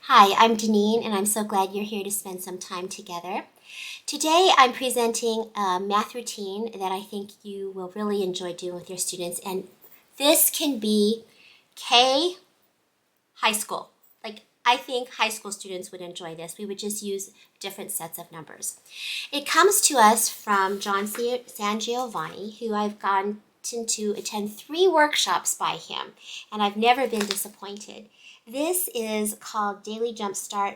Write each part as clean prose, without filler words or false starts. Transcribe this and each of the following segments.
Hi, I'm Deneen, and I'm so glad you're here to spend some time together. Today, I'm presenting a math routine that I think you will really enjoy doing with your students, and this can be K high school. I think high school students would enjoy this. We would just use different sets of numbers. It comes to us from John Sangiovanni, who I've gotten to attend 3 workshops by him, and I've never been disappointed. This is called Daily Jumpstart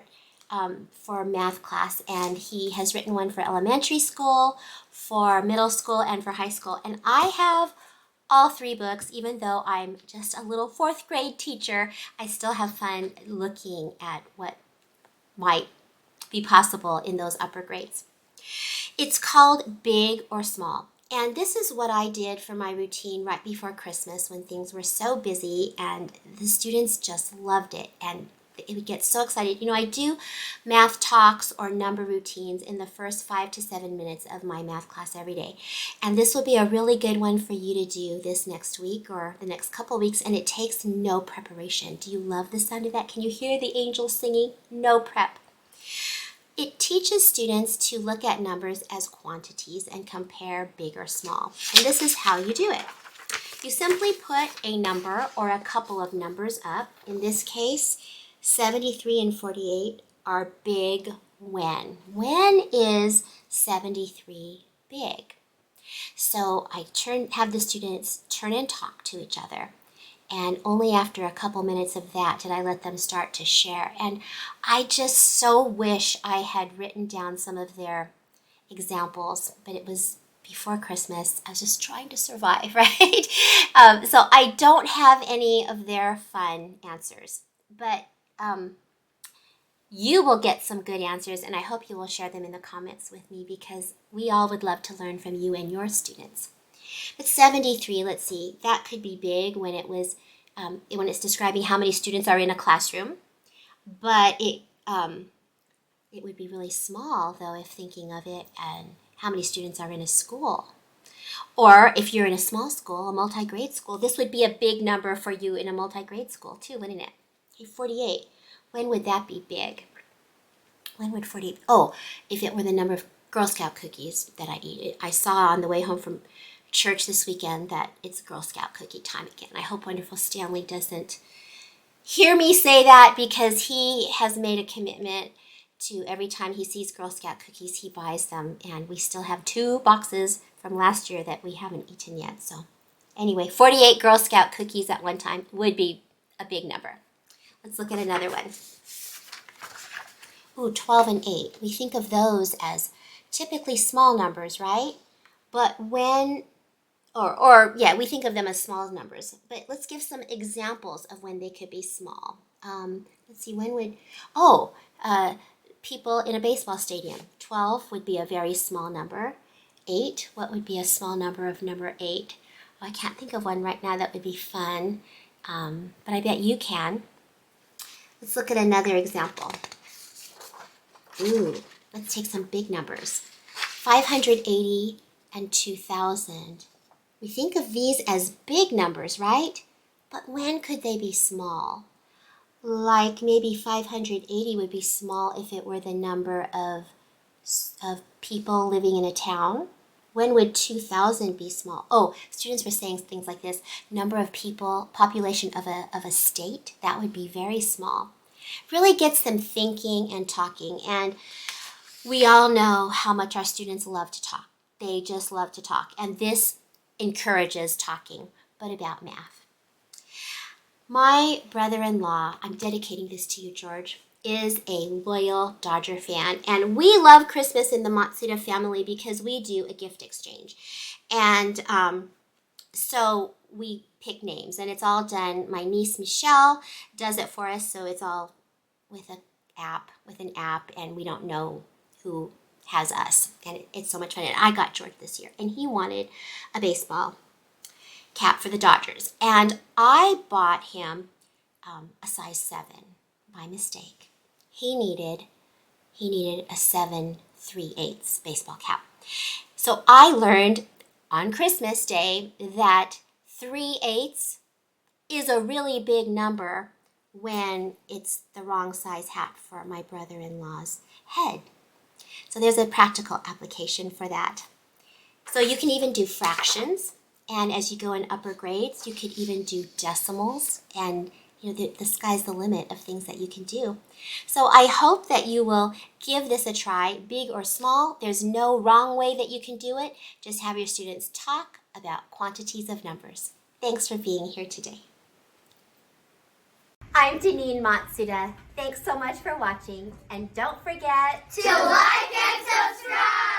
for math class, and he has written one for elementary school, for middle school, and for high school. And I have all 3 books. Even though I'm just a little 4th grade teacher, I still have fun looking at what might be possible in those upper grades. It's called Big or Small. And this is what I did for my routine right before Christmas when things were so busy and the students just loved it and it would get so excited. I do math talks or number routines in the first 5 to 7 minutes of my math class every day. And this will be a really good one for you to do this next week or the next couple weeks, and it takes no preparation. Do you love the sound of that? Can you hear the angels singing? No prep. It teaches students to look at numbers as quantities and compare big or small. And this is how you do it. You simply put a number or a couple of numbers up. In this case, 73 and 48 are big when. When is 73 big? So I have the students turn and talk to each other. And only after a couple minutes of that did I let them start to share. And I just so wish I had written down some of their examples, but it was before Christmas. I was just trying to survive, right? So I don't have any of their fun answers, but you will get some good answers, and I hope you will share them in the comments with me because we all would love to learn from you and your students. But 73, let's see, that could be big when when it's describing how many students are in a classroom, but it would be really small, though, if thinking of it and how many students are in a school. Or if you're in a small school, a multi-grade school, this would be a big number for you in a multi-grade school too, wouldn't it? Okay, 48. When would that be big? When would 48? Oh, if it were the number of Girl Scout cookies that I eat. I saw on the way home from church this weekend that it's Girl Scout cookie time again. I hope wonderful Stanley doesn't hear me say that because he has made a commitment to every time he sees Girl Scout cookies, he buys them. And we still have 2 boxes from last year that we haven't eaten yet. So anyway, 48 Girl Scout cookies at one time would be a big number. Let's look at another one. Ooh, 12 and 8. We think of those as typically small numbers, right? But we think of them as small numbers. But let's give some examples of when they could be small. Let's see, people in a baseball stadium. 12 would be a very small number. 8, what would be a small number of number 8? Oh, I can't think of one right now that would be fun, but I bet you can. Let's look at another example. Ooh, let's take some big numbers. 580 and 2,000. We think of these as big numbers, right? But when could they be small? Like maybe 580 would be small if it were the number of people living in a town. When would 2,000 be small? Oh, students were saying things like this. Number of people, population of a state, that would be very small. Really gets them thinking and talking. And we all know how much our students love to talk. They just love to talk. And this encourages talking, but about math. My brother-in-law, I'm dedicating this to you, George, is a loyal Dodger fan. And we love Christmas in the Matsuda family because we do a gift exchange. And so we pick names, and it's all done. My niece, Michelle, does it for us, so it's all with an app, and we don't know who has us. And it's so much fun. And I got George this year, and he wanted a baseball cap for the Dodgers. And I bought him a size 7 by mistake. He needed a 7/3/8 baseball cap. So I learned on Christmas Day that 3/8 is a really big number when it's the wrong size hat for my brother-in-law's head. So there's a practical application for that. So you can even do fractions, and as you go in upper grades, you could even do decimals, and the sky's the limit of things that you can do. So I hope that you will give this a try, big or small. There's no wrong way that you can do it. Just have your students talk about quantities of numbers. Thanks for being here today. I'm Deneen Matsuda. Thanks so much for watching, and don't forget to like and subscribe!